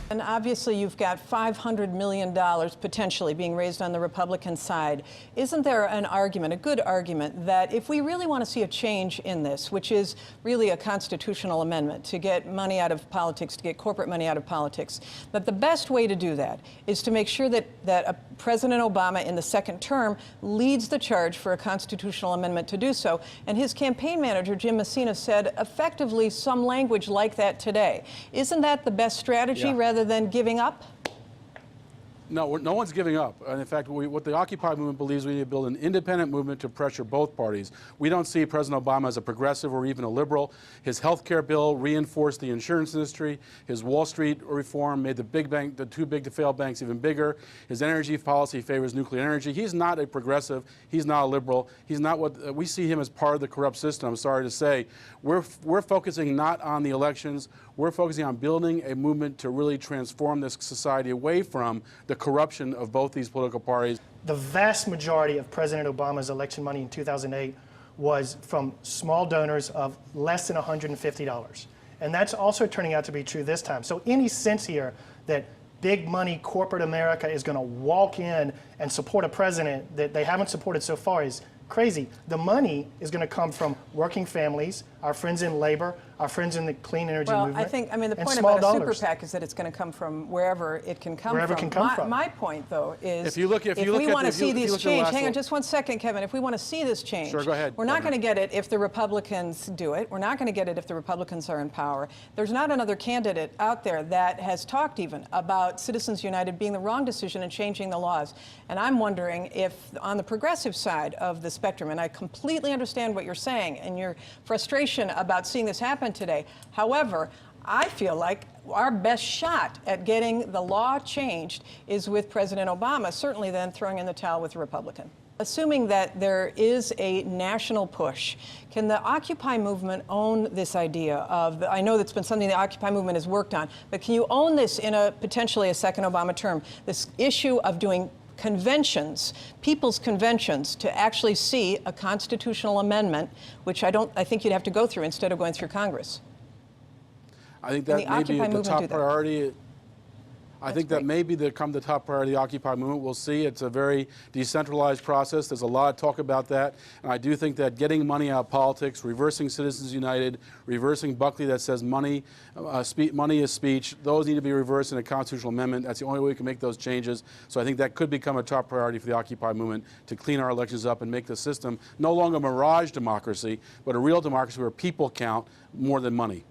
And obviously you've got $500 million potentially being raised on the Republican side. Isn't there an argument, a good argument, that if we really want to see a change in this, which is really a constitutional amendment to get money out of politics, to get corporate money out of politics, that the best way to do that is to make sure that President Obama in the second term leads the charge for a constitutional amendment to do so? And his campaign manager, Jim Messina, said effectively some language like that today. Isn't that the best strategy rather than giving up? No, no one's giving up. And in fact, what the Occupy movement believes, we need to build an independent movement to pressure both parties. We don't see President Obama as a progressive or even a liberal. His health care bill reinforced the insurance industry. His Wall Street reform made the too big to fail banks even bigger. His energy policy favors nuclear energy. He's not a progressive. He's not a liberal. He's not what we see him as part of the corrupt system. I'm sorry to say. We're focusing not on the elections. We're focusing on building a movement to really transform this society away from the corruption of both these political parties. The vast majority of President Obama's election money in 2008 was from small donors of less than $150. And that's also turning out to be true this time. So any sense here that big money corporate America is going to walk in and support a president that they haven't supported so far is crazy. The money is going to come from working families, our friends in labor, our friends in the clean energy movement. Well, the point about a super PAC is that it's going to come from wherever it can come from. My point, though, is if we want to see these change, hang on just one second, Kevin, if we want to see this change, sure, go ahead. We're not going to get it if the Republicans do it. We're not going to get it if the Republicans are in power. There's not another candidate out there that has talked even about Citizens United being the wrong decision and changing the laws. And I'm wondering if on the progressive side of the spectrum, and I completely understand what you're saying and your frustration about seeing this happen today. However, I feel like our best shot at getting the law changed is with President Obama, certainly then throwing in the towel with a Republican. Assuming that there is a national push, can the Occupy movement own this idea of, I know that's been something the Occupy movement has worked on, but can you own this in potentially a second Obama term, this issue of doing conventions, people's conventions, to actually see a constitutional amendment, which I think you'd have to go through instead of going through Congress? I think that may be the top priority. I think that may be the top priority of the Occupy movement. We'll see. It's a very decentralized process. There's a lot of talk about that. And I do think that getting money out of politics, reversing Citizens United, reversing Buckley that says money is speech, those need to be reversed in a constitutional amendment. That's the only way we can make those changes. So I think that could become a top priority for the Occupy movement to clean our elections up and make the system no longer a mirage democracy, but a real democracy where people count more than money.